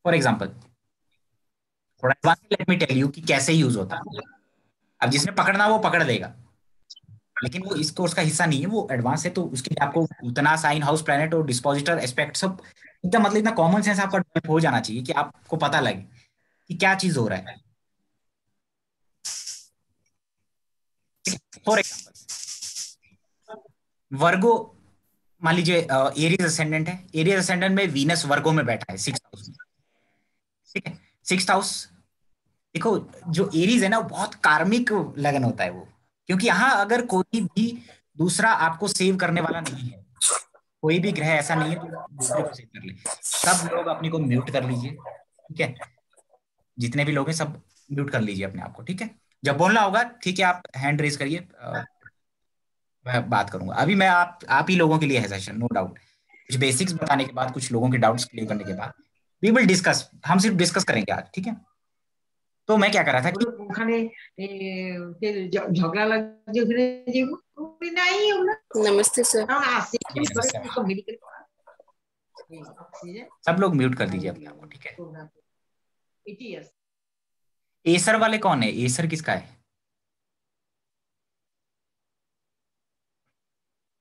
For example, थोड़ा advance let me tell you कि कैसे यूज होता है। अब जिसने पकड़ना वो पकड़ लेगा, लेकिन वो इस कोर्स का हिस्सा नहीं है, वो एडवांस है, तो उसके लिए आपको उतना साइन, हाउस प्लैनेट और डिस्पोजिटर एस्पेक्ट सब एकदम, मतलब इतना कॉमन सेंस आपका डेवलप हो जाना चाहिए कि आपको पता लगे कि क्या चीज हो रहा है। फॉर एग्जाम्पल, वर्गो, मान लीजिए एरीज असेंडेंट है, एरीज असेंडेंट में वीनस वर्गो में बैठा है 6 हाउस में। ठीक है, 6 हाउस, देखो जो एरीज है ना वो बहुत कार्मिक लगन होता है वो, क्योंकि यहाँ अगर कोई भी दूसरा आपको सेव करने वाला नहीं है, कोई भी ग्रह ऐसा नहीं है जो दूसरे को सेव कर ले। सब लोग अपने को म्यूट कर लीजिए, ठीक है, जितने भी लोग हैं सब म्यूट कर लीजिए अपने आप को, ठीक है। जब बोलना होगा ठीक है आप हैंड रेज करिए, मैं बात करूंगा। अभी मैं आप ही लोगों के लिए है सेशन, नो डाउट। कुछ बेसिक्स बताने के बाद, कुछ लोगों के डाउट्स क्लियर करने के बाद वी विल डिस्कस, हम सिर्फ डिस्कस करेंगे आज, ठीक है। तो मैं क्या कर रहा था कि ওখানে ঝগড়া লাগছে ওখানে যে নাই ওগুলো नमस्ते सर। আসছে ये नमस्ते मैम, সব মেডিকেल অক্সিজেন सब लोग म्यूट कर दीजिए अपने आप को, ठीक है। एसर वाले कौन है, एसर किसका है?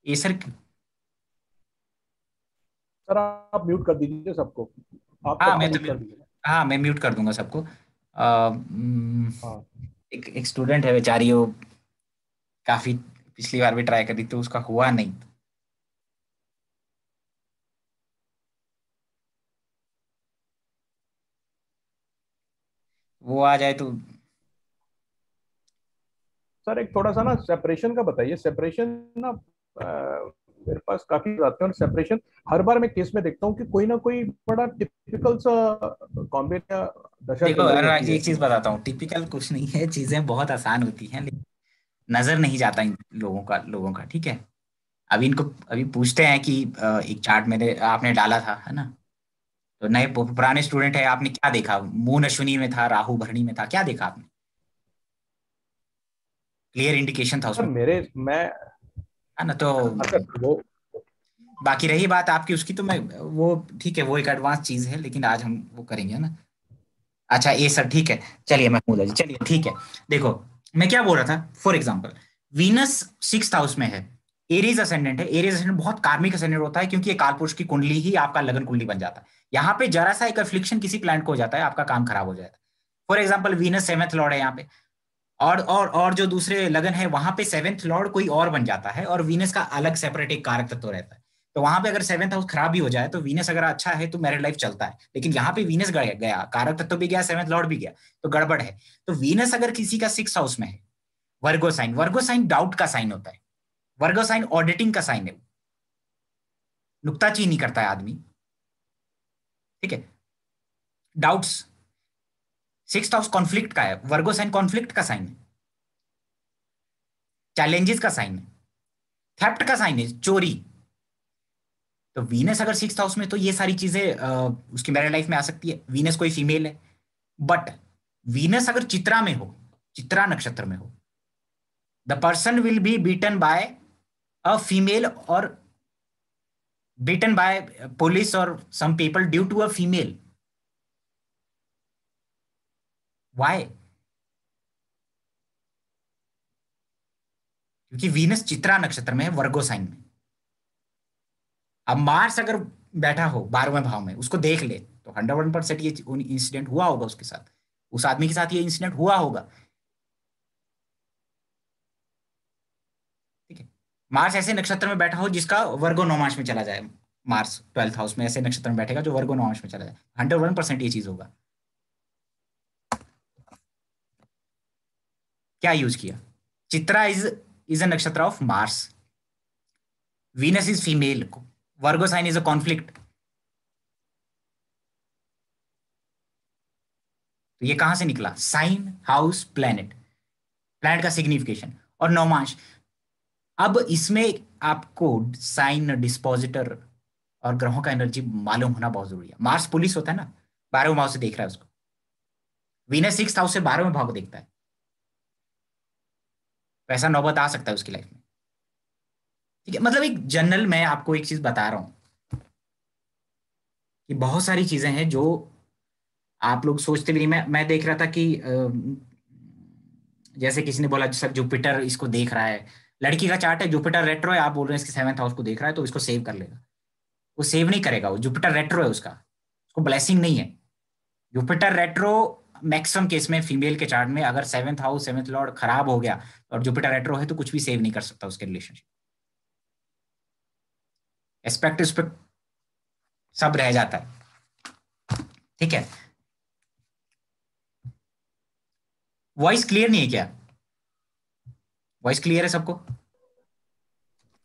एसर, सर आप म्यूट कर दीजिए सबको, आप हाँ सबको मैं तो म्यूट कर दीजिए। हाँ मैं म्यूट कर दूंगा सबको। हाँ एक स्टूडेंट है बेचारी, वो काफी पिछली बार भी ट्राई करी तो उसका हुआ नहीं। वो आ जाए तो। सर एक थोड़ा सा ना सेपरेशन का बताइए, सेपरेशन ना मेरे पास काफी आते हैं, और सेपरेशन हर बार मैं केस में देखता हूँ कि कोई ना कोई बड़ा टिपिकल सा कॉम्बिन या दशा देखो चल रही अनुराग होती जी, है। एक चीज बताता हूँ, टिपिकल कुछ नहीं है, चीजें बहुत आसान होती हैं, लेकिन नजर नहीं जाता इन लोगों का, ठीक है। अभी इनको अभी पूछते हैं कि एक चार्ट मेरे आपने डाला था, है ना? तो नए पुराने स्टूडेंट है, आपने क्या देखा? मून अश्विनी में था, राहु भरणी में था, क्या देखा आपने? क्लियर इंडिकेशन था सर उसमें, मेरे मैं है ना? तो अच्छा वो बाकी रही बात आपकी उसकी, तो मैं वो ठीक है, वो एक एडवांस चीज है, लेकिन आज हम वो करेंगे ना। अच्छा ये सर ठीक है, चलिए महमूदा जी, चलिए ठीक है। देखो मैं क्या बोल रहा था, फॉर एग्जाम्पल वीनस 6 हाउस में है, एरीज असेंडेंट है, एरीज असेंडेंट बहुत कार्मिक असेंडेंट होता है, क्योंकि ये कालपुरुष की कुंडली ही आपका लगन कुंडली बन जाता है। यहाँ पे जरा सा एक अफ्लिक्शन किसी प्लैनेट को हो जाता है, आपका काम खराब हो जाता है। For example Venus 7th Lord है यहाँ पे, और जो दूसरे लगन है वहां पे 7th लॉर्ड कोई और बन जाता है, और वीनस का अलग सेपरेट एक कारक तत्व रहता है। तो वहां पे अगर 7th हाउस खराब भी हो जाए तो वीनस अगर अच्छा है तो मैरिड लाइफ चलता है, लेकिन यहाँ पे वीनस गया गया, कारक तत्व भी गया, 7th लॉर्ड भी गया, तो गड़बड़ है। तो वीनस अगर किसी का 6 हाउस में है, वर्गो साइन डाउट का साइन होता है, वर्गो साइन ऑडिटिंग का साइन है, नुक्ताचीनी करता है आदमी, ठीक है। डाउट्स, 6th हाउस कॉन्फ्लिक्ट का है, वर्गो साइन कॉन्फ्लिक्ट का साइन है, चैलेंजेस का साइन है, थेफ्ट का साइन है, चोरी। तो वीनस अगर 6th हाउस में, तो ये सारी चीजें उसकी मैरिड लाइफ में आ सकती है। वीनस कोई फीमेल है, बट वीनस अगर चित्रा में हो, चित्रा नक्षत्र में हो, the person will be beaten by a female, और बीटन बाय पुलिस और some people due to a female. Why? क्योंकि वीनस चित्रा नक्षत्र में है, वर्गो साइन में। अब मार्स अगर बैठा हो 12वें भाव में, उसको देख ले, तो 101% ये इंसिडेंट हुआ होगा उसके साथ, उस आदमी के साथ ये इंसिडेंट हुआ होगा, ठीक है। मार्स ऐसे नक्षत्र में बैठा हो जिसका वर्गो नौमांश में चला जाए, मार्स 12th हाउस में ऐसे नक्षत्र में बैठेगा जो वर्गो नौमांश में चला जाए, 101% ये चीज होगा। क्या यूज किया? चित्रा इज अ नक्षत्र of Mars, Venus is female, Virgo sign is a conflict. तो ये कहां से निकला? साइन, हाउस, प्लेनेट, प्लेनेट का सिग्निफिकेशन और नौमांश। अब इसमें आपको साइन, डिस्पोजिटर और ग्रहों का एनर्जी मालूम होना बहुत जरूरी है। मार्स पुलिस होता है ना, 12वें भाव से देख रहा है उसको, वीनस 6th हाउस से 12वें भाव को देखता है, तो ऐसा नौबत आ सकता है उसकी लाइफ में, ठीक है। मतलब एक जनरल मैं आपको एक चीज बता रहा हूं कि बहुत सारी चीजें हैं जो आप लोग सोचते भी नहीं। मैं देख रहा था कि जैसे किसी ने बोला सर जुपिटर इसको देख रहा है, लड़की का चार्ट है, जुपिटर रेट्रो है, आप बोल रहे हैं इसके 7th हाउस को देख रहा है तो इसको सेव कर लेगा। वो सेव नहीं करेगा, वो जुपिटर रेट्रो है उसका, उसको ब्लेसिंग नहीं है। जुपिटर रेट्रो मैक्सिमम केस में फीमेल के चार्ट में अगर 7th हाउस 7th लॉर्ड खराब हो गया और जुपिटर रेट्रो है तो कुछ भी सेव नहीं कर सकता उसके रिलेशनशिप। एस्पेक्ट उस पर सब रह जाता है। ठीक है, वॉइस क्लियर नहीं है क्या? वॉइस क्लियर है सबको?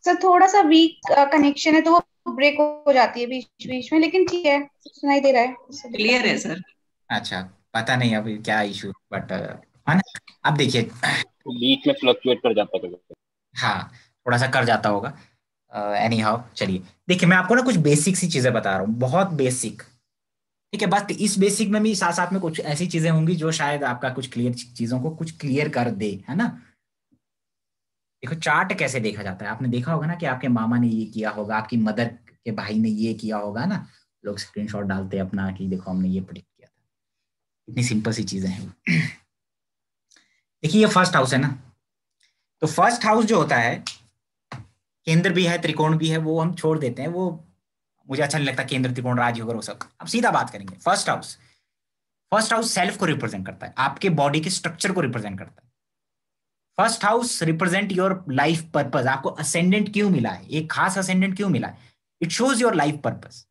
सर थोड़ा सा वीक कनेक्शन है तो वो ब्रेक हो जाती है बीच बीच में, लेकिन ठीक है, सुनाई दे रहा है। क्लियर है सर। अच्छा, पता नहीं अभी क्या इशू, बट है ना। अब देखिए, बीच में फ्लक्चुएट कर जाता है। हाँ थोड़ा सा कर जाता होगा। एनी हाउ चलिए, देखिए मैं आपको ना कुछ बेसिक सी चीजें बता रहा हूँ, बहुत बेसिक। ठीक है, बस इस बेसिक में भी साथ साथ में कुछ ऐसी चीजें होंगी जो शायद आपका कुछ क्लियर चीजों को कुछ क्लियर कर दे, है ना। देखो चार्ट कैसे देखा जाता है, आपने देखा होगा ना कि आपके मामा ने ये किया होगा, आपकी मदर के भाई ने ये किया होगा ना, लोग स्क्रीनशॉट डालते हैं अपना कि देखो हमने ये प्रिडिक्ट किया था। इतनी सिंपल सी चीजें हैं। देखिए ये फर्स्ट हाउस है ना, तो फर्स्ट हाउस जो होता है केंद्र भी है त्रिकोण भी है, वो हम छोड़ देते हैं, वो मुझे अच्छा नहीं लगता, केंद्र त्रिकोण राजयोग वो सब। अब सीधा बात करेंगे first house. First house self को रिप्रेजेंट करता है, आपके बॉडी के स्ट्रक्चर को रिप्रेजेंट करता है। First house represent your life purpose, आपको असेंडेंट क्यों मिला है, एक खास असेंडेंट क्यों मिला है, it shows your life purpose.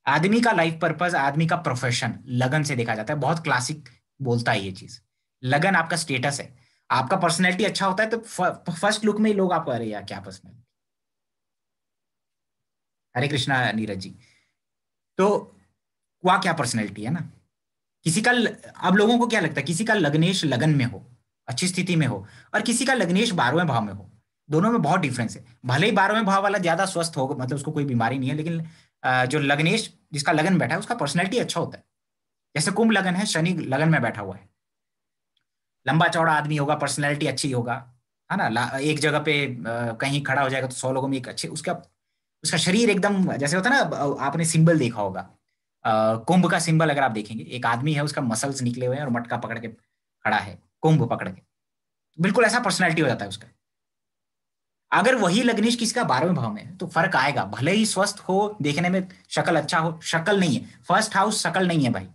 आदमी का लाइफ पर्पस, आदमी का प्रोफेशन लगन से देखा जाता है, बहुत क्लासिक बोलता है ये चीज। लगन आपका स्टेटस है, आपका पर्सनैलिटी अच्छा होता है तो फर्स्ट लुक में ही लोग आपको अरे यार क्या पर्सनैलिटी। हरे कृष्णा नीरज जी। तो वह क्या पर्सनैलिटी है ना, किसी का अब लोगों को क्या लगता है, किसी का लग्नेश लगन में हो, अच्छी स्थिति में हो, और किसी का लग्नेश 12वें भाव में हो, दोनों में बहुत डिफरेंस है। भले ही 12वें भाव वाला ज्यादा स्वस्थ होगा, मतलब उसको कोई बीमारी नहीं है, लेकिन जो लग्नेश जिसका लगन बैठा है उसका पर्सनैलिटी अच्छा होता है। जैसे कुंभ लगन है, शनि लगन में बैठा हुआ है, लंबा चौड़ा आदमी होगा, पर्सनैलिटी अच्छी होगा, है ना। एक जगह पे कहीं खड़ा हो जाएगा तो 100 लोगों में एक अच्छे, उसका उसका शरीर एकदम जैसे होता है ना, आपने सिंबल देखा होगा, कुंभ का सिंबल अगर आप देखेंगे, एक आदमी है उसका मसल्स निकले हुए हैं और मटका पकड़ के खड़ा है, कुंभ पकड़ के, बिल्कुल ऐसा पर्सनैलिटी हो जाता है उसका। अगर वही लग्नेश किसी का 12वें भाव में है तो फर्क आएगा, भले ही स्वस्थ हो, देखने में शक्ल अच्छा हो, शक्ल नहीं है, फर्स्ट हाउस शक्ल नहीं है भाई,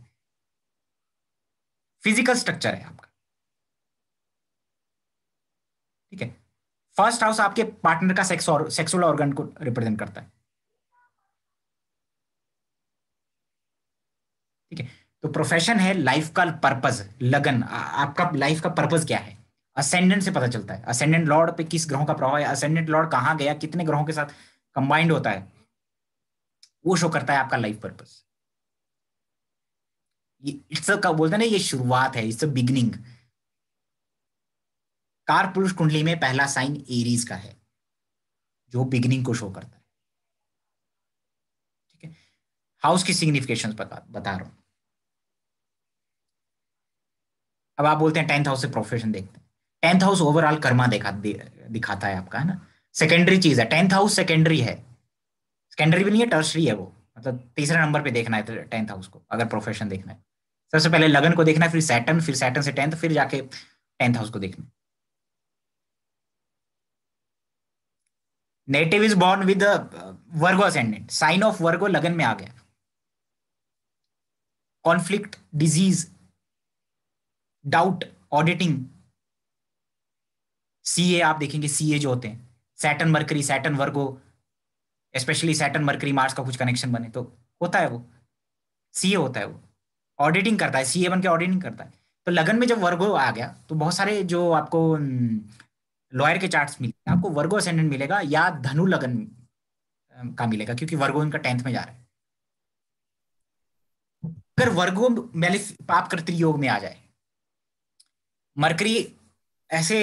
फिजिकल स्ट्रक्चर है आपका। ठीक है, फर्स्ट हाउस आपके पार्टनर का सेक्स और सेक्सुअल ऑर्गन को रिप्रेजेंट करता है। ठीक है, तो प्रोफेशन है, लाइफ का पर्पस, लगन, आपका लाइफ का पर्पस क्या है, असेंडेंट से पता चलता है, असेंडेंट लॉर्ड पे किस ग्रहों का प्रभाव है, असेंडेंट लॉर्ड कहाँ गया, कितने ग्रहों के साथ कंबाइंड होता है, वो शो करता है आपका लाइफ पर्पस। ये इट्स का बोलते हैं ना, ये शुरुआत है, इट्स बिगिनिंग। कार पुरुष कुंडली में पहला साइन एरीज का है जो बिगिनिंग को शो करता है। ठीक है, हाउस की सिग्निफिकेशन बता रहा हूं। अब आप बोलते हैं 10th हाउस से प्रोफेशन देखते हैं, 10th हाउस ओवरऑल कर्मा दिखाता है आपका, है ना। सेकेंडरी चीज है, 10th हाउस सेकेंडरी है, सेकेंडरी भी नहीं है, टर्शरी है वो, मतलब तीसरे नंबर पे देखना है 10th हाउस को अगर प्रोफेशन देखना है। सबसे पहले लगन को देखना है, फिर सैटर्न से 10th, फिर जाके 10th हाउस को देखना है। Native is born with Virgo ascendant, sign of Virgo लगन में आ गया। Conflict, disease, doubt, auditing, CA आप देखेंगे, सीए जो होते हैं, Saturn Mercury, Saturn Virgo, specially Saturn Mercury Mars का कुछ कनेक्शन बने तो होता है वो, सीए होता है वो, ऑडिटिंग करता है, सीए बन के ऑडिटिंग करता है। तो लगन में जब वर्गो आ गया तो बहुत सारे जो आपको लॉयर के चार्ट्स मिलेंगे, आपको वर्गो असेंडेंट मिलेगा या धनु लगन का मिलेगा, क्योंकि वर्गो इनका 10th में जा रहा है। अगर वर्गो पाप कर्तृ योग में आ जाए, मरकरी ऐसे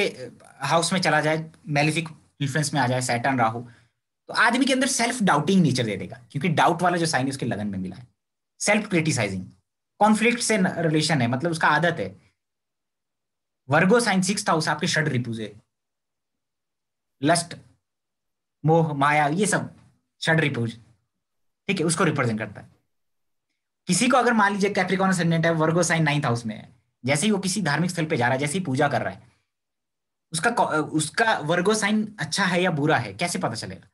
हाउस में चला जाए, मेलिफिक इन्फ्लुएंस में आ जाए, सैटर्न राहु, तो आदमी के अंदर सेल्फ डाउटिंग नेचर दे देगा, क्योंकि डाउट वाला जो साइन है उसके लगन में मिला है। सेल्फ क्रिटिसाइजिंग, कॉन्फ्लिक्ट से रिलेशन है, मतलब उसका आदत है। वर्गो साइन 6th हाउस आपके षड रिपुजे, लस्ट, मोह, माया, ये सब षड रिपुज, ठीक है, उसको रिप्रेजेंट करता है। किसी को अगर मान लीजिए कैप्रिकॉर्न असेंडेंट है, वर्गो साइन 9th हाउस में है, जैसे ही वो किसी धार्मिक स्थल पे जा रहा है, जैसे ही पूजा कर रहा है, उसका वर्गो साइन अच्छा है या बुरा है कैसे पता चलेगा?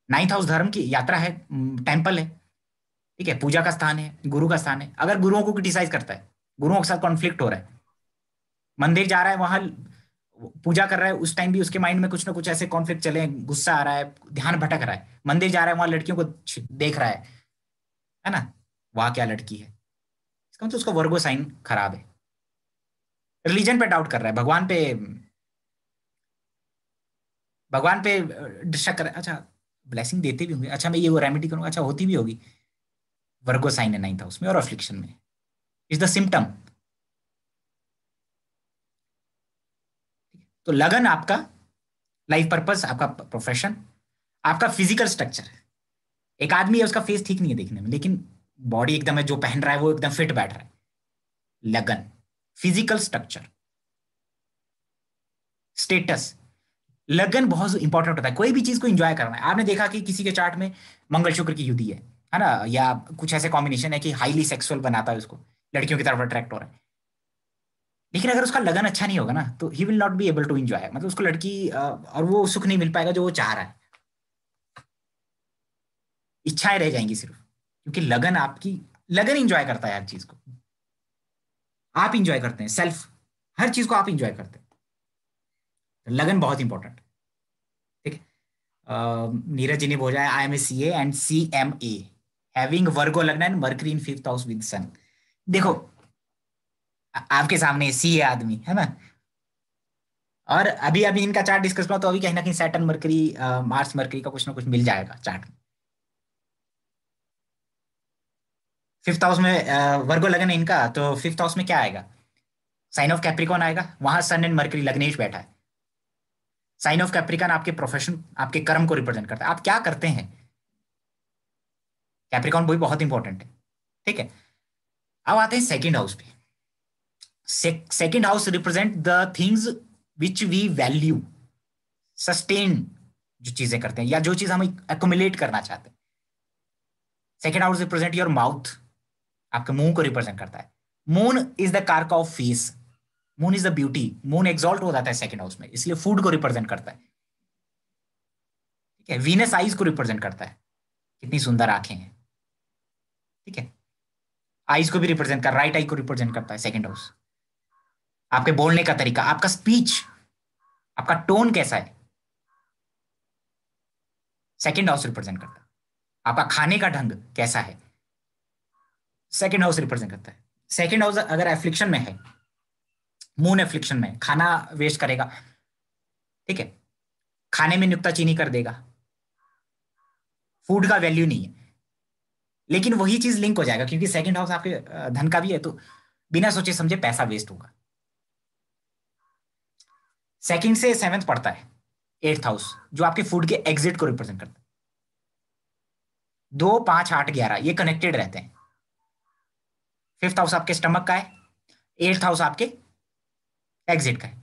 9th हाउस धर्म की यात्रा है, टेम्पल है, ठीक है, पूजा का स्थान है, गुरु का स्थान है। अगर गुरुओं को क्रिटिसाइज करता है, गुरुओं के साथ कॉन्फ्लिक्ट हो रहा है, मंदिर जा रहा है, वहां पूजा कर रहा है, उस टाइम भी उसके माइंड में कुछ ना कुछ ऐसे कॉन्फ्लिक्ट चले, गुस्सा आ रहा है, ध्यान भटक रहा है, मंदिर जा रहा है, वहां लड़कियों को देख रहा है ना, वहां क्या लड़की है, इसका मतलब उसका वर्गो साइन खराब है। रिलीजन पे डाउट कर रहा है, भगवान पे शक कर रहा है, अच्छा ब्लेसिंग देते भी होंगे, अच्छा मैं ये वो रेमेडी करूंगा, अच्छा होती भी होगी, वर्गो साइन है 9th हाउस में और अफ्लिक्शन में, इज द सिम्टम। तो लगन आपका लाइफ पर्पस, आपका प्रोफेशन, आपका फिजिकल स्ट्रक्चर। एक आदमी है, उसका फेस ठीक नहीं है देखने में, लेकिन बॉडी एकदम है, जो पहन रहा है वो एकदम फिट बैठ रहा है, लगन, फिजिकल स्ट्रक्चर, स्टेटस। लगन बहुत इंपॉर्टेंट होता है, कोई भी चीज को एंजॉय करना है। आपने देखा कि किसी के चार्ट में मंगल शुक्र की युति है ना, या कुछ ऐसे कॉम्बिनेशन है कि हाईली सेक्सुअल बनाता है उसको, लड़कियों की तरफ अट्रैक्ट हो रहा है, लेकिन अगर उसका लगन अच्छा नहीं होगा ना, तो he will not be able to enjoy, मतलब उसको लड़की और वो सुख नहीं मिल पाएगा जो वो चाह रहा है, इच्छाएं रह जाएंगी सिर्फ, क्योंकि लगन आपकी, लगन एंजॉय करता है हर चीज को, आप इंजॉय करते हैं सेल्फ, हर चीज को आप इंजॉय करते हैं, लगन बहुत इंपॉर्टेंट। ठीक है, नीरज जी ने बोला है, I am a CA and CMA having Virgo लगन and Mercury in 5th house with sun. देखो आपके सामने CA आदमी है ना, और अभी अभी इनका चार्ट डिस्कस करो तो अभी कहीं ना कहीं सैटर्न मर्करी, मार्स मर्करी का कुछ ना कुछ मिल जाएगा चार्ट में। 5th हाउस में वर्गो लगन है इनका, तो 5th हाउस में क्या आएगा? साइन ऑफ कैप्रिकॉन आएगा, वहां सन एंड मर्करी लग्नेश बैठा है। साइन ऑफ कैप्रिकॉन आपके प्रोफेशन, आपके कर्म को रिप्रेजेंट करता है, आप क्या करते हैं, कैप्रिकॉन भी बहुत इंपॉर्टेंट है। ठीक है, अब आते हैं सेकंड हाउस पे। Second house represent the things which we value, sustain, जो चीजें करते हैं या जो चीज हम एक्युमुलेट करना चाहते हैं। Second house represent your mouth, आपके मुंह को रिप्रेजेंट करता है। मून इज द कारक of face, moon is the beauty, moon exalt हो जाता है सेकंड हाउस में, इसलिए फूड को रिप्रेजेंट करता है। ठीक है, वीनस आईज को रिप्रेजेंट करता है, कितनी सुंदर आंखें हैं। ठीक है, आईज को भी रिप्रेजेंट कर, राइट आई को रिप्रेजेंट करता है सेकंड हाउस। आपके बोलने का तरीका, आपका स्पीच, आपका टोन कैसा है, सेकंड हाउस रिप्रेजेंट करता है। आपका खाने का ढंग कैसा है, सेकंड हाउस रिप्रेजेंट करता है। सेकंड हाउस अगर एफ्लिक्शन में है, मून एफ्लिक्शन में, खाना वेस्ट करेगा, ठीक है, खाने में नुक्ताचीनी कर देगा, फूड का वैल्यू नहीं है, लेकिन वही चीज लिंक हो जाएगा क्योंकि सेकंड हाउस आपके धन का भी है, तो बिना सोचे समझे पैसा वेस्ट होगा। सेकंड से 7th पड़ता है 8th हाउस, जो आपके फूड के एग्जिट को रिप्रेजेंट करता है। 2, 5, 8, 11 ये कनेक्टेड रहते हैं। 5th हाउस आपके स्टमक का है, 8th हाउस आपके एग्जिट का है।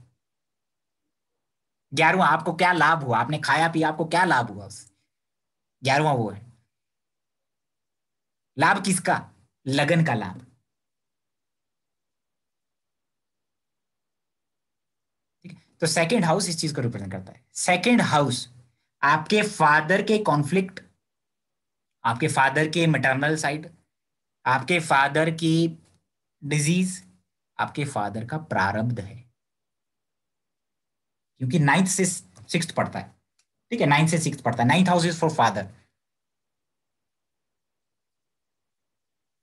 11वां आपको क्या लाभ हुआ, आपने खाया पिया, आपको क्या लाभ हुआ उससे, 11वां वो है। लाभ किसका? लगन का लाभ। ठीक है, तो सेकंड हाउस इस चीज को रिप्रेजेंट करता है। सेकंड हाउस आपके फादर के कॉन्फ्लिक्ट, आपके फादर के मैटरनल साइड, आपके फादर की डिजीज, आपके फादर का प्रारब्ध है, क्योंकि 9th से 6th पड़ता है। ठीक है, 9th से 6th पड़ता है, 9th house is for father.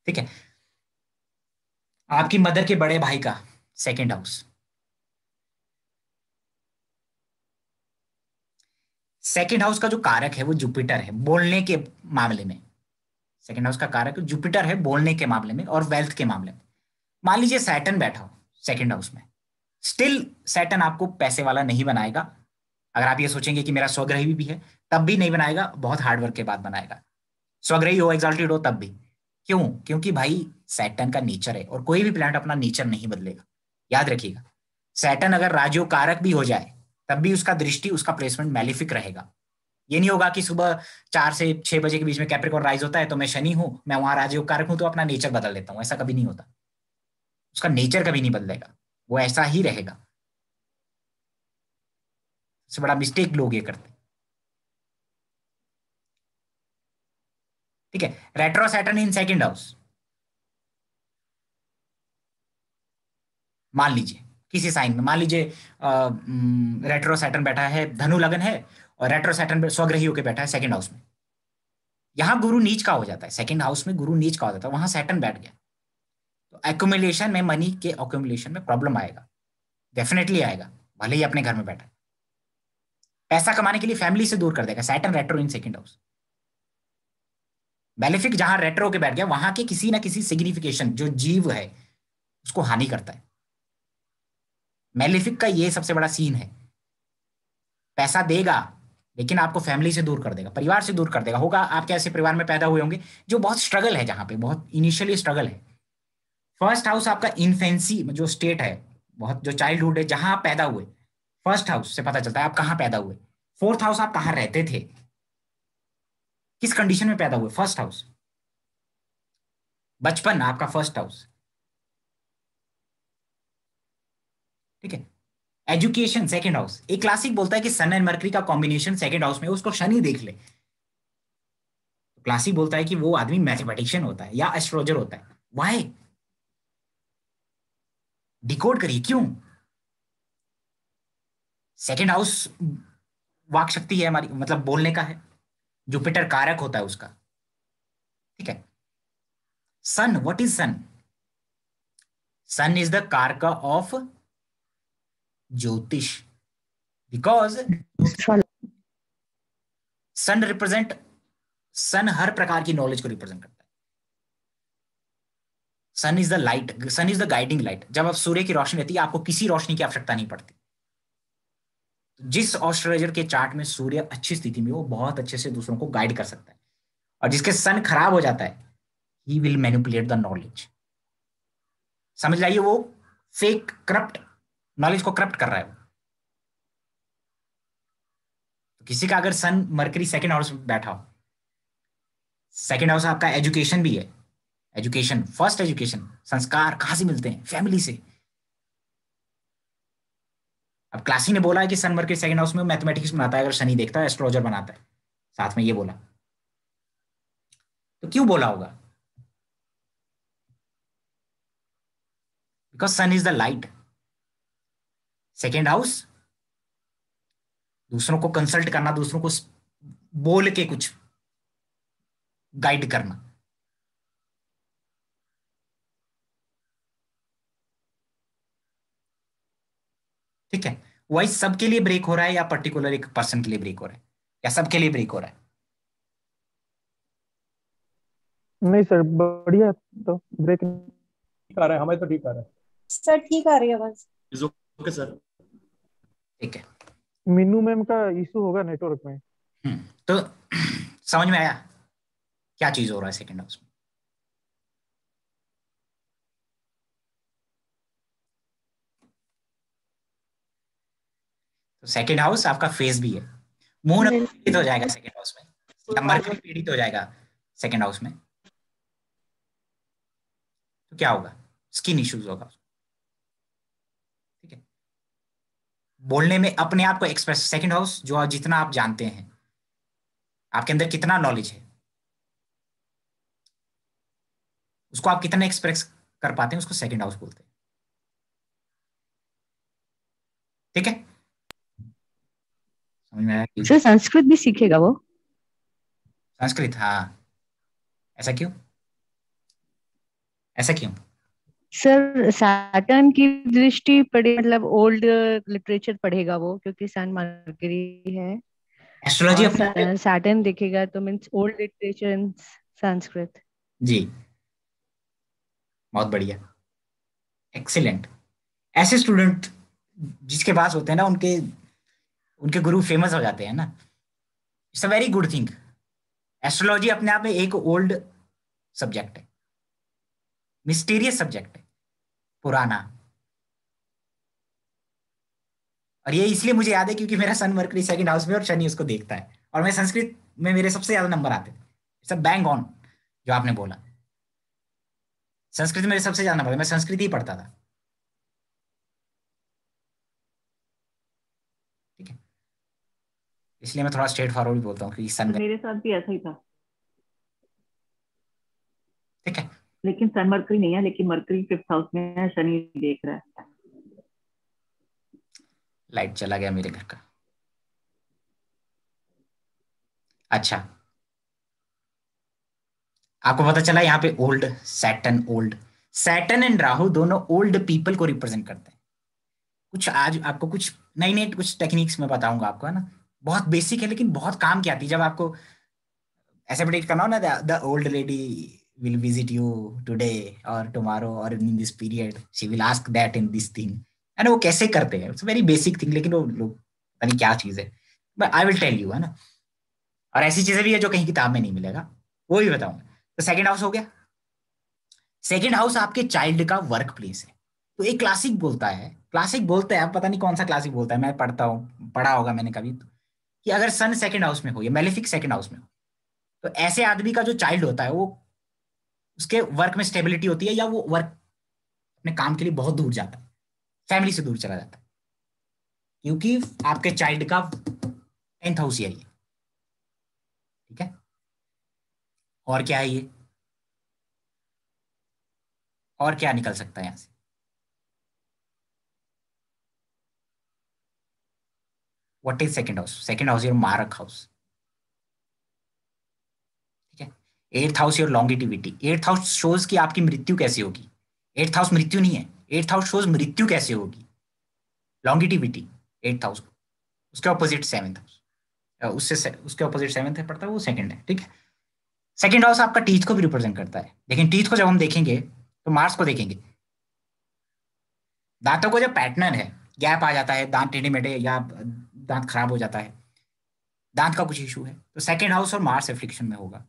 ठीक है, आपकी मदर के बड़े भाई का सेकंड हाउस। सेकंड हाउस का जो कारक है वो जुपिटर है, बोलने के मामले में। सेकंड हाउस का कारक जुपिटर है, बोलने के मामले में और वेल्थ के मामले में। मान लीजिए सैटर्न बैठा हो सेकंड हाउस में, स्टिल सैटर्न आपको पैसे वाला नहीं बनाएगा। अगर आप ये सोचेंगे कि मेरा स्वग्रही भी है, तब भी नहीं बनाएगा, बहुत हार्डवर्क के बाद बनाएगा। स्वग्रही हो, एक्सॉल्टेड हो, तब भी। क्यों? क्योंकि भाई सैटर्न का नेचर है, और कोई भी प्लैनेट अपना नेचर नहीं बदलेगा, याद रखिएगा। सैटर्न अगर राजयोग कारक भी हो जाए, तब भी उसका दृष्टि, उसका प्लेसमेंट मैलिफिक रहेगा। ये नहीं होगा कि सुबह 4 से 6 बजे के बीच में कैप्रिकॉर्न राइज होता है तो मैं शनि हूं, मैं वहां राजयोग कारक हूं तो अपना नेचर बदल लेता हूं। ऐसा कभी नहीं होता, उसका नेचर कभी नहीं बदलेगा, वो ऐसा ही रहेगा। सबसे बड़ा मिस्टेक लोग ये करते हैं। ठीक है, retro Saturn in second house, मान लीजिए किसी साइन में, मान लीजिए रेट्रो सैटर्न बैठा है, धनु लगन है, और रेट्रो सैटर्न स्वग्रही होकर बैठा है सेकंड हाउस में। यहां गुरु नीच का हो जाता है, सेकंड हाउस में गुरु नीच का हो जाता है, वहां सैटर्न बैठ गया तो एक्यूमुलेशन में, मनी के एक्यूमुलेशन में प्रॉब्लम आएगा, डेफिनेटली आएगा, भले ही अपने घर में बैठा। पैसा कमाने के लिए फैमिली से दूर कर देगा Saturn retro in second house. Benefic जहां रेट्रो के बैठ गया वहां के किसी ना किसी सिग्निफिकेशन जो जीव है उसको हानि करता है। मेलिफिक का ये सबसे बड़ा सीन है, पैसा देगा लेकिन आपको फैमिली से दूर कर देगा, परिवार से दूर कर देगा। होगा आपके ऐसे परिवार में पैदा हुए होंगे जो बहुत स्ट्रगल है, जहां पे बहुत इनिशियली स्ट्रगल है। फर्स्ट हाउस आपका इन्फेंसी जो स्टेट है, बहुत जो चाइल्डहुड है, जहां आप पैदा हुए, फर्स्ट हाउस से पता चलता है आप कहां पैदा हुए। फोर्थ हाउस आप कहां रहते थे, किस कंडीशन में पैदा हुए, फर्स्ट हाउस। बचपन आपका फर्स्ट हाउस। ठीक है, एजुकेशन सेकंड हाउस। एक क्लासिक बोलता है कि सन एंड मरकरी का कॉम्बिनेशन सेकंड हाउस में, उसको शनि देख ले। क्लासिक बोलता है कि वो आदमी मैथमेटिशियन होता है या एस्ट्रोलॉजर होता है। वाई? डिकोड करिए क्यों। सेकंड हाउस वाक शक्ति है हमारी, मतलब बोलने का है, जुपिटर कारक होता है उसका। ठीक है, sun, what is sun? Sun is the कारक ऑफ ज्योतिष, बिकॉज सन रिप्रेजेंट, सन हर प्रकार की नॉलेज को रिप्रेजेंट करता है। Sun is the light, sun is the guiding light. जब आप सूर्य की रोशनी रहती है आपको किसी रोशनी की आवश्यकता नहीं पड़ती। जिस एस्ट्रोलॉजर के चार्ट में सूर्य अच्छी स्थिति में, वो बहुत अच्छे से दूसरों को गाइड कर सकता है, और जिसके सन खराब हो जाता है he will manipulate the knowledge. समझ लाइए, वो फेक करप्ट नॉलेज को करप्ट कर रहा है। तो किसी का अगर सन मरकरी सेकंड हाउस में बैठा हो, सेकंड हाउस आपका एजुकेशन भी है, एजुकेशन, फर्स्ट एजुकेशन, संस्कार कहां से मिलते हैं, फैमिली से। अब क्लासी ने बोला है कि सन मरकरी सेकंड हाउस में मैथमेटिक्स बनाता है, अगर शनि देखता है एस्ट्रोलॉजर बनाता है, साथ में ये बोला, तो क्यों बोला होगा? Because sun is the light. Second house दूसरों को कंसल्ट करना, दूसरों को बोल के कुछ गाइड करना। ठीक है, वही सबके लिए ब्रेक हो रहा है या पर्टिकुलर एक पर्सन के लिए ब्रेक हो रहा है, या सबके लिए ब्रेक हो रहा है? नहीं सर, बढ़िया, तो ब्रेक ठीक आ रहा है, हमें तो ठीक आ रहा है सर। ठीक आ रही है आवाज? ओके सर, ठीक है। मीनू मैम का इशू होगा नेटवर्क में। तो समझ में आया क्या चीज हो रहा है सेकंड हाउस में? तो सेकंड हाउस आपका फेस भी है। मून पीड़ित हो जाएगा सेकंड हाउस में, या मरकरी पीड़ित हो जाएगा सेकंड हाउस में, तो क्या होगा? स्किन इश्यूज होगा। ठीक है, बोलने में अपने आप को एक्सप्रेस, सेकंड हाउस जो जितना आप जानते हैं, आपके अंदर कितना नॉलेज है, उसको आप कितना एक्सप्रेस कर पाते हैं, उसको सेकंड हाउस बोलते हैं। ठीक है, समझ में आया? सर संस्कृत भी सीखेगा वो? संस्कृत, हाँ। ऐसा क्यों, ऐसा क्यों? सर सैटर्न की दृष्टि पड़े, मतलब ओल्ड लिटरेचर पढ़ेगा वो, क्योंकि सन मरकरी है। एस्ट्रोलॉजी और सैटर्न देखेगा तो means old literature in Sanskrit. जी, बहुत बढ़िया, एक्सीलेंट। ऐसे स्टूडेंट जिसके पास होते हैं ना, उनके उनके गुरु फेमस हो जाते हैं ना, it's a very good thing. Astrology अपने आप में एक ओल्ड सब्जेक्ट है, मिस्टीरियस सब्जेक्ट है, पुराना। और ये इसलिए मुझे याद है क्योंकि मेरा सन मरकरी सेकंड हाउस में और शनि उसको देखता है, और मैं संस्कृत में मेरे सबसे ज्यादा नंबर आते थे, सब बैंग ऑन जो आपने बोला। संस्कृत में मेरे सबसे ज्यादा नंबर, मैं संस्कृत ही पढ़ता था। ठीक है, इसलिए मैं थोड़ा स्ट्रेट फॉरवर्ड भी बोलता हूँ कि सन में। मेरे साथ भी ऐसा ही था, ठीक है, लेकिन सन मरकरी नहीं है, लेकिन मरकरी 5th हाउस में है, शनि देख रहा है। लाइट चला गया मेरे घर का। अच्छा, आपको पता चला यहाँ पे old Saturn, old Saturn and Rahu दोनों ओल्ड पीपल को रिप्रेजेंट करते हैं। कुछ आज आपको कुछ नई नई कुछ टेक्निक्स में बताऊंगा आपको, है ना, बहुत बेसिक है लेकिन बहुत काम की आती है। जब आपको ऐसे प्रेडिक्ट करना हो ना, the old lady will visit you today और टुमारो और in this period, she will ask that in this thing, है ना, वो कैसे करते हैं, इट्स वेरी बेसिक थिंग, लेकिन वो लोग पता नहीं क्या चीज है, but I will tell you, है ना। और ऐसी चीजें भी है जो कहीं किताब में नहीं मिलेगा, वो भी बताऊंगा। तो सेकंड हाउस हो गया। सेकंड हाउस आपके चाइल्ड का वर्क प्लेस है। तो एक क्लासिक बोलता है, क्लासिक बोलते हैं, पता नहीं कौन सा क्लासिक बोलता है, मैं पढ़ता हूँ, पढ़ा होगा मैंने कभी, कि अगर सन सेकंड हाउस में हो या मेलेफिक सेकंड हाउस में हो, तो ऐसे आदमी का जो चाइल्ड होता है वो, उसके वर्क में स्टेबिलिटी होती है, या वो वर्क अपने काम के लिए बहुत दूर जाता है, फैमिली से दूर चला जाता है, क्योंकि आपके चाइल्ड का 10th हाउस यही है। ठीक है, और क्या है ये, और क्या निकल सकता है यहां से? What is second house? Second house your मारक हाउस। ठीक है, 8th house your longevity. 8th house shows कि आपकी मृत्यु कैसे होगी। 8th हाउस मृत्यु नहीं है, 8th हाउस शोज मृत्यु कैसे होगी, लॉन्गिटिविटी 8th हाउस को। उसके ऑपोजिट 7th हाउस, उससे उसके ऑपोजिट 7th है पड़ता है, वो सेकंड है। ठीक है, सेकंड हाउस आपका टीथ को भी रिप्रेजेंट करता है, लेकिन टीथ को जब हम देखेंगे तो मार्स को देखेंगे। दांतों को जब पैटर्न है, गैप आ जाता है, दांत टेढ़े मेढ़े या दांत खराब हो जाता है, दांत का कुछ इशू है, तो सेकंड हाउस और मार्स एफ्लिक्शन में होगा।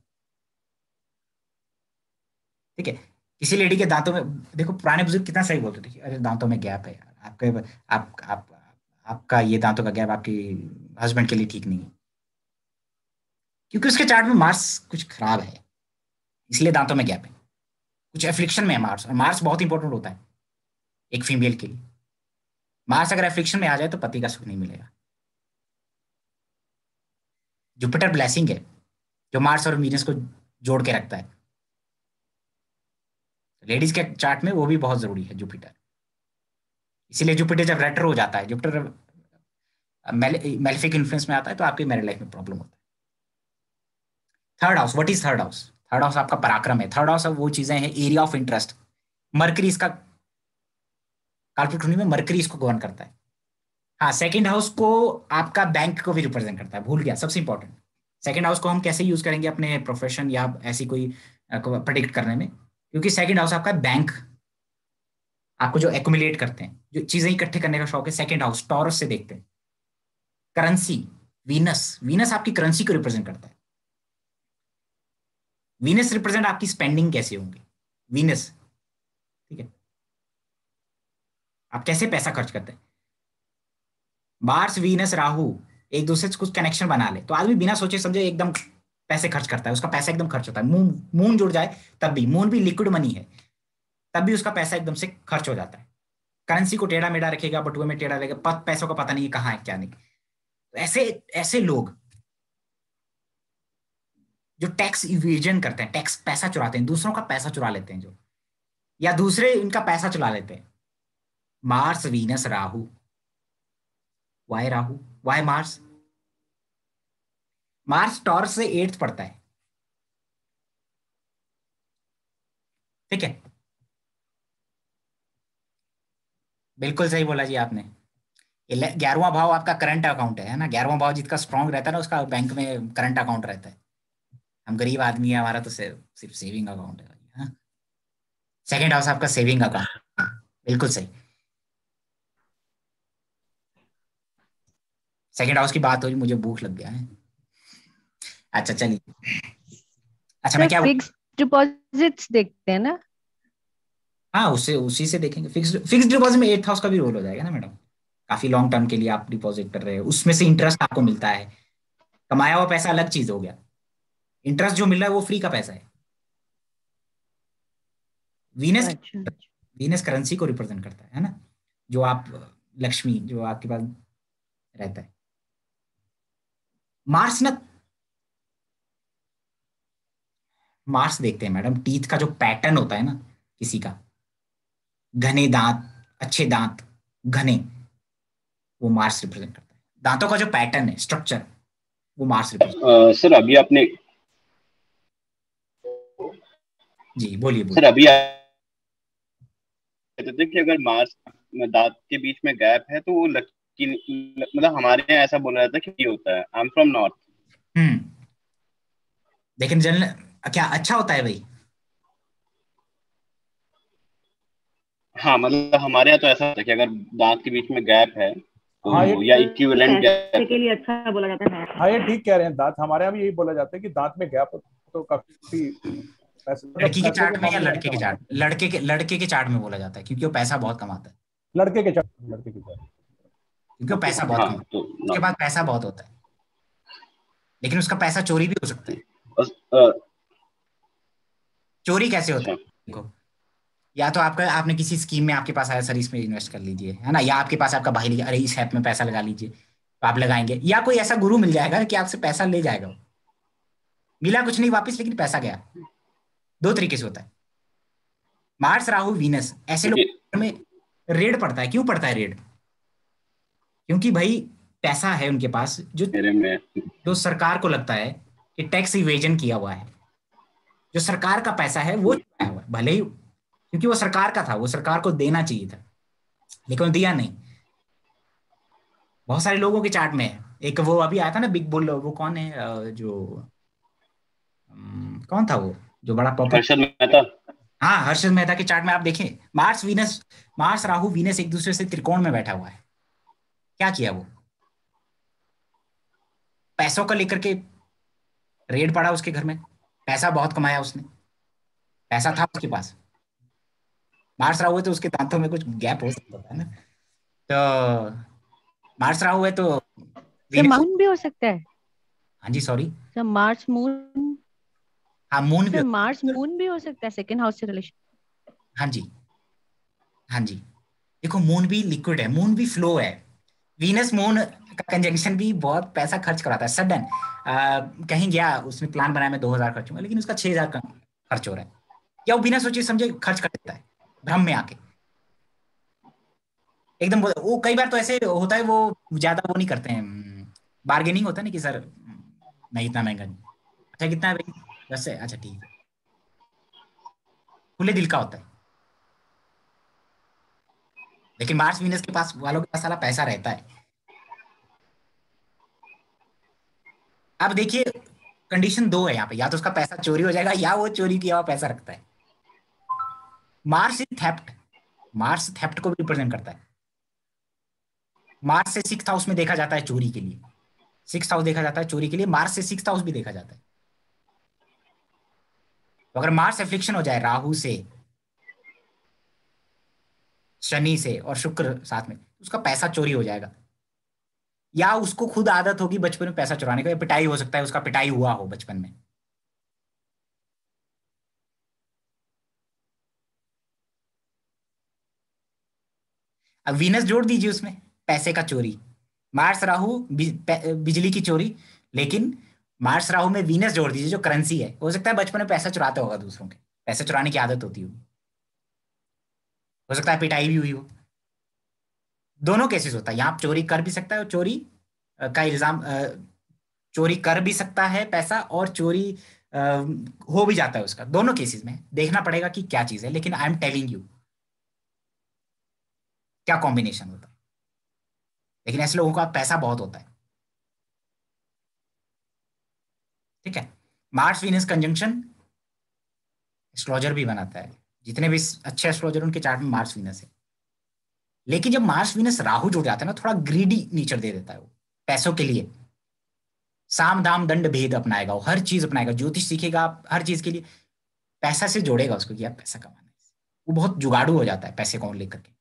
ठीक है, किसी लेडी के दांतों में, देखो पुराने बुजुर्ग कितना सही बोलते थे, अरे दांतों में गैप है यार, आपके आपका ये दांतों का गैप आपके हस्बैंड के लिए ठीक नहीं है, क्योंकि उसके चार्ट में मार्स कुछ खराब है, इसलिए दांतों में गैप है, कुछ एफ्लिक्शन में है मार्स। और मार्स बहुत इंपॉर्टेंट होता है एक फीमेल के लिए। मार्स अगर एफ्लिक्शन में आ जाए तो पति का सुख नहीं मिलेगा। जुपिटर ब्लेसिंग है जो मार्स और वीनस को जोड़ के रखता है, लेडीज के चार्ट में वो भी बहुत जरूरी है जुपिटर। इसीलिए जुपिटर जब रेट्रो हो जाता है, जुपिटर मेलेफिक इन्फ्लुएंस में आता है, तो आपकी मैरिड लाइफ में प्रॉब्लम होता है। Third house, what is third house? Third house आपका पराक्रम है। थर्ड हाउस वो चीजें हैं, एरिया ऑफ इंटरेस्ट। मरकरी इसका, कालपुरुष कुंडली में मरकरी इसको गवर्न करता है। हाँ, सेकंड हाउस को आपका बैंक को भी रिप्रेजेंट करता है, भूल गया, सबसे इंपॉर्टेंट। सेकंड हाउस को हम कैसे यूज करेंगे अपने प्रोफेशन या ऐसी कोई प्रेडिक्ट करने में, क्योंकि सेकंड हाउस आपका बैंक, आपको जो एक्युमुलेट करते हैं, जो चीजें इकट्ठे करने का शौक है, सेकंड हाउस टॉरस से देखते हैं। करेंसी, वीनस, वीनस आपकी करेंसी को रिप्रेजेंट करता है। वीनस रिप्रेजेंट आपकी स्पेंडिंग कैसे होंगे, वीनस। ठीक है, आप कैसे पैसा खर्च करते हैं। मार्स वीनस राहु एक दूसरे से कुछ कनेक्शन बना ले तो आदमी बिना सोचे समझे एकदम पैसे खर्च करता है, उसका पैसा एकदम खर्च होता है। मून जुड़ जाए तब भी, मून भी लिक्विड मनी है, तब भी उसका पैसा एकदम से खर्च हो जाता है। करेंसी को टेढ़ा मेढ़ा रखेगा, बटुए में टेढ़ा रहेगा, पैसों का पता नहीं है कहाँ है क्या नहीं। तो ऐसे ऐसे लोग जो टैक्स इवेजन करते हैं, टैक्स पैसा चुराते हैं, दूसरों का पैसा चुरा लेते हैं जो, या दूसरे इनका पैसा चुरा लेते हैं। Mars Venus Rahu, why Rahu, why Mars? Mars Taurus से 8th पड़ता है। ठीक है, बिल्कुल सही बोला जी आपने। 11वां भाव आपका करंट अकाउंट है ना, 11वां भाव जिसका स्ट्रांग रहता है ना, उसका बैंक में करंट अकाउंट रहता है। हम गरीब आदमी है, हमारा तो सिर्फ सेविंग अकाउंट है। हाँ, सेकेंड हाउस आपका सेविंग अकाउंट, बिल्कुल सही। सेकेंड हाउस की बात हो रही, मुझे भूख लग गया है। अच्छा चलिए, अच्छा मैं क्या फिक्स डिपॉजिट्स देखते हैं ना? हाँ, उससे उसी से देखेंगे। फिक्स डिपॉजिट में 8th हाउस का भी रोल हो जाएगा ना मैडम। काफी लॉन्ग टर्म के लिए आप डिपॉजिट कर रहे हो, उसमें से इंटरेस्ट आपको मिलता है। कमाया हुआ पैसा अलग चीज हो गया, इंटरेस्ट जो मिल रहा है वो फ्री का पैसा है। वीनस अच्छा। वीनस करेंसी को रिप्रेजेंट करता है ना, जो आप लक्ष्मी जो आपके पास रहता है। मार्स ना, मार्स देखते हैं मैडम, टीथ का जो पैटर्न होता है ना किसी का, घने दांत, अच्छे दांत, घने, वो मार्स रिप्रेजेंट करता है। दांतों का जो पैटर्न है, स्ट्रक्चर, वो मार्स रिप्रेजेंट। सर अभी आपने जी बोलिए सर बोलिए। अभी कहते थे कि अगर मार्स में दांत के बीच में गैप है तो वो लकी, मतलब हमारे यहाँ ऐसा बोला जाता है कि ये होता है। I am from north. Hmm, लेकिन जनरल क्या अच्छा होता है भाई? हाँ मतलब हमारे यहाँ तो ऐसा होता है कि अगर दांत के बीच में गैप है हाँ तो ये या इक्विवेलेंट पैसे गैप के है। लिए अच्छा बोला जाता है। हाँ ये ठीक कह रहे हैं। दांत हमारे यहाँ भी यही बोला जाता है कि दांत में गैप हो तो काफी पैसे, मतलब लड़की के पैसों के चार्ट में या मामले में लड़के अच्छा के माना चार्ट, जाता है। लड़के के चार्ट में बोला जाता है, क्योंकि वो पैसा बहुत कमाता है। लड़के के चार्ट। क्योंकि वो पैसा बहुत हाँ कमाता है, तो उसके पास पैसा बहुत होता है, लेकिन उसका पैसा चोरी भी हो सकता है। चोरी कैसे होता अच्छा है देखो, या तो आपका, आपने किसी स्कीम में आपके पास आया, सर इसमें इन्वेस्ट कर लीजिए, है ना, या आपके पास आपका भाई लिखा, अरे इस ऐप में पैसा लगा लीजिए, तो आप लगाएंगे, या कोई ऐसा गुरु मिल जाएगा कि आपसे पैसा ले जाएगा, वो मिला कुछ नहीं वापस, लेकिन पैसा गया। दो तरीके से होता है। मार्स राहु वीनस ऐसे क्योंकि लोग में रेड पड़ता है। क्यों पड़ता है रेड? क्योंकि भाई पैसा है उनके पास, जो मेरे में जो सरकार को लगता है कि टैक्स इवेजन किया हुआ है, जो सरकार का पैसा है वो चुराया हुआ है, भले ही क्योंकि वो सरकार का था, वो सरकार को देना चाहिए था, लेकिन वो दिया नहीं। बहुत सारे लोगों के चार्ट में है। एक वो अभी आया था ना बिग बुल, वो कौन है जो कौन था वो जो बड़ा पॉपुलर? हर्षद मेहता। हाँ, हर्षद मेहता के चार्ट में आप देखें, Mars Venus, Mars Rahu Venus एक दूसरे से त्रिकोण में बैठा हुआ है। क्या किया वो? पैसों को लेकर के रेड पड़ा उसके घर में, पैसा बहुत कमाया उसने, पैसा था उसके पास। मार्स राहु है तो उसके दांतों में कुछ गैप हो सकता है ना, तो मार्स राहु है तो सर वीनस। मून भी हो सकता है। हाँ जी सॉरी, सर मार्स मून, हाँ मून भी सर मार्स मून भी हो सकता है सेकंड हाउस से रिलेशन। हाँ जी, हाँ जी। देखो मून भी लिक्विड है, मून भी फ्लो है। वीनस मून का कंजंक्शन भी बहुत पैसा खर्च कराता है सडन। कहीं गया, उसने प्लान बनाया मैं 2,000 खर्च होगा, लेकिन उसका 6,000 खर्च हो रहा है, या वो बिना सोचे समझे खर्च कर देता है भ्रम में आके, एकदम वो कई बार तो ऐसे होता है, वो ज्यादा वो नहीं करते हैं, बार्गेनिंग होता है ना कि सर नहीं इतना महंगा नहीं, अच्छा कितना है भाई, 10 है, अच्छा ठीक है, खुले दिल का होता है। लेकिन मार्स वीनस के पास वालों के पास सारा पैसा रहता है। अब देखिए कंडीशन दो है यहाँ पे, या तो उसका पैसा चोरी हो जाएगा या वो चोरी किया हुआ पैसा रखता है। Mars is theft, Mars theft को भी रिप्रेजेंट करता है। मार्स से 6th हाउस में देखा जाता है चोरी के लिए, 6th हाउस देखा जाता है चोरी के लिए, मार्स से 6th हाउस भी देखा जाता है। तो अगर मार्स एफ्लिक्शन हो जाए राहु से, शनि से और शुक्र साथ में, तो उसका पैसा चोरी हो जाएगा, या उसको खुद आदत होगी बचपन में पैसा चुराने का, या पिटाई हो सकता है, उसका पिटाई हुआ हो बचपन में। अब वीनस जोड़ दीजिए उसमें, पैसे का चोरी, मार्स राहु बिजली की चोरी, लेकिन मार्स राहु में वीनस जोड़ दीजिए जो करेंसी है, हो सकता है बचपन में पैसा चुराता होगा दूसरों के, पैसे चुराने की आदत होती होगी, हो सकता है पिटाई भी हुई हो। दोनों केसेस होता है, यहाँ चोरी कर भी सकता है, और चोरी का इल्जाम, चोरी कर भी सकता है पैसा, और चोरी अ, हो भी जाता है उसका। दोनों केसेस में देखना पड़ेगा कि क्या चीज है, लेकिन आई एम टेलिंग यू क्या कॉम्बिनेशन होता है। लेकिन ऐसे लोगों का पैसा बहुत होता है, ठीक है। मार्स वीनस कंजंक्शन एस्ट्रोलॉजर भी बनाता है, जितने भी अच्छे एस्ट्रोलॉजर उनके चार्ट में मार्स वीनस है। लेकिन जब मार्स वीनस राहु जुड़ जाता है ना, थोड़ा ग्रीडी नेचर दे देता है वो पैसों के लिए, साम दाम दंड भेद अपनाएगा, वो हर चीज अपनाएगा, ज्योतिष सीखेगा, हर चीज के लिए पैसा से जोड़ेगा उसको कि यार पैसा कमाना है। वो बहुत जुगाड़ू हो जाता है पैसे को लेकर के,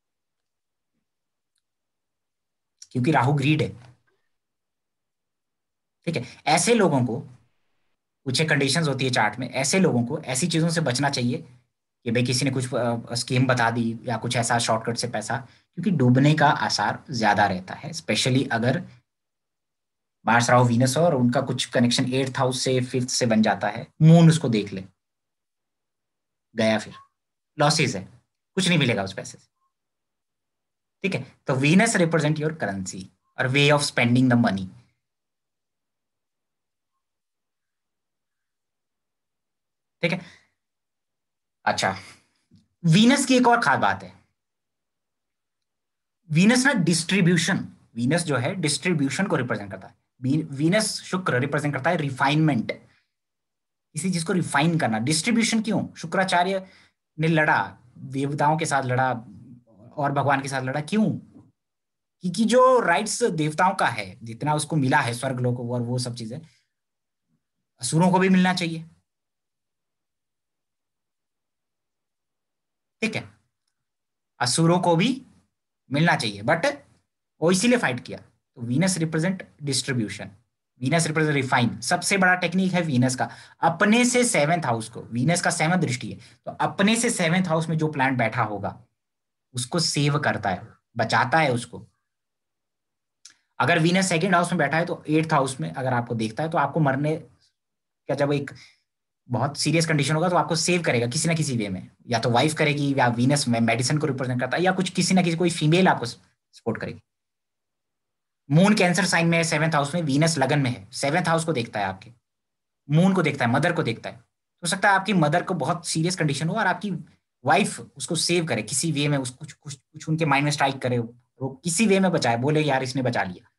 क्योंकि राहु ग्रीड है। ठीक है, ऐसे लोगों को कुछ कंडीशंस होती है चार्ट में, ऐसे लोगों को ऐसी चीजों से बचना चाहिए कि भाई किसी ने कुछ स्कीम बता दी या कुछ ऐसा शॉर्टकट से पैसा, क्योंकि डूबने का आसार ज्यादा रहता है, स्पेशली अगर मार्स राहु वीनस हो और उनका कुछ कनेक्शन 8th हाउस से 5th से बन जाता है, मून उसको देख ले, गया फिर, लॉसेस है, कुछ नहीं मिलेगा उस पैसे से। ठीक है, तो वीनस रिप्रेजेंट योर करेंसी और way of spending the money. ठीक है, अच्छा, वीनस की एक और खास बात है, वीनस ना डिस्ट्रीब्यूशन, वीनस जो है डिस्ट्रीब्यूशन को रिप्रेजेंट करता है। वीनस शुक्र रिप्रेजेंट करता है रिफाइनमेंट, किसी चीज को रिफाइन करना। डिस्ट्रीब्यूशन क्यों? शुक्राचार्य ने लड़ा, देवताओं के साथ लड़ा और भगवान के साथ लड़ा, क्यों? क्योंकि जो राइट्स देवताओं का है, जितना उसको मिला है स्वर्ग लोक और वो सब चीजें, असुरों को भी मिलना चाहिए। ठीक है, असुरों को भी मिलना चाहिए, बट वो इसीलिए फाइट किया। तो Venus represent distribution, Venus represent refine. सबसे बड़ा टेक्निक है वीनस का, अपने से 7th हाउस को, वीनस का 7th दृष्टि है, तो अपने से 7th हाउस में जो प्लैनेट बैठा होगा उसको सेव करता है, बचाता है उसको। अगर वीनस 2nd हाउस में बैठा है तो 8th हाउस में अगर आपको देखता है तो आपको मरने का जब एक बहुत सीरियस कंडीशन होगा तो आपको सेव करेगा किसी ना किसी वे में, या तो वाइफ करेगी, या वीनस में मेडिसिन को रिप्रेजेंट करता है, या कुछ किसी ना किसी कोई फीमेल आपको सपोर्ट करेगी। मून कैंसर साइन में है 7th हाउस में, वीनस लगन में है, 7th हाउस को देखता है, आपके मून को देखता है, मदर को देखता है। हो सकता है आपकी मदर को बहुत सीरियस कंडीशन हो और आपकी वाइफ उसको सेव करे किसी वे में, उसको कुछ कुछ कुछ उनके माइंड में स्ट्राइक करे, वो किसी वे में बचाए, बोले यार इसने बचा लिया।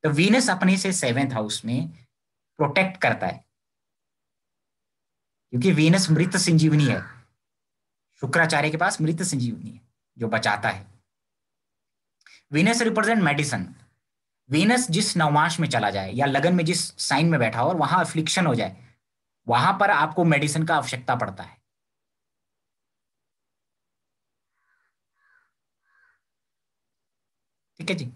तो वीनस अपने से 7th हाउस में प्रोटेक्ट करता है, क्योंकि वीनस मृत संजीवनी है, शुक्राचार्य के पास मृत संजीवनी है जो बचाता है। Venus represent medicine. वीनस जिस नवमाश में चला जाए या लगन में जिस साइन में बैठा हो और वहां अफ्लिक्शन हो जाए, वहां पर आपको मेडिसिन का आवश्यकता पड़ता है। ठीक है जी,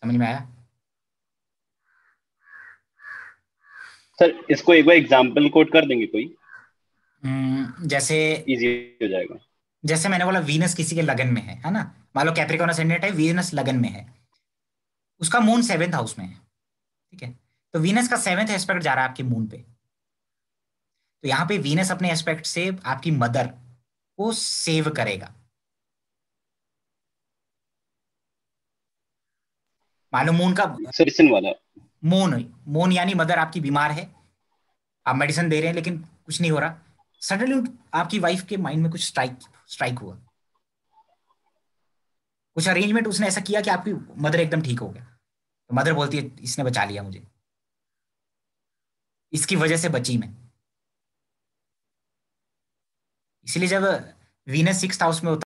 समझ में आया? सर इसको एक बार एग्जांपल कोट कर देंगे कोई, जैसे इजी हो जाएगा। जैसे मैंने बोला वीनस किसी के लगन में है ना, मान लो कैप्रिकॉर्न असेंडेंट है, वीनस लगन में है, उसका मून 7th हाउस में है। ठीक है, तो वीनस का 7th एस्पेक्ट जा रहा है आपके मून पे, तो यहाँ पे वीनस अपने एस्पेक्ट से आपकी मदर को सेव करेगा। मान लो मून का सर वाला मून, मून यानी मदर आपकी बीमार है, आप मेडिसिन दे रहे हैं लेकिन कुछ नहीं हो रहा, सडनली आपकी वाइफ के माइंड में कुछ स्ट्राइक हुआ, कुछ अरेंजमेंट उसने ऐसा किया कि आपकी मदर एकदम ठीक हो गया, तो मदर बोलती है इसने बचा लिया मुझे, इसकी वजह से बची मैं। इसलिए जब वीनस 6th हाउस में होता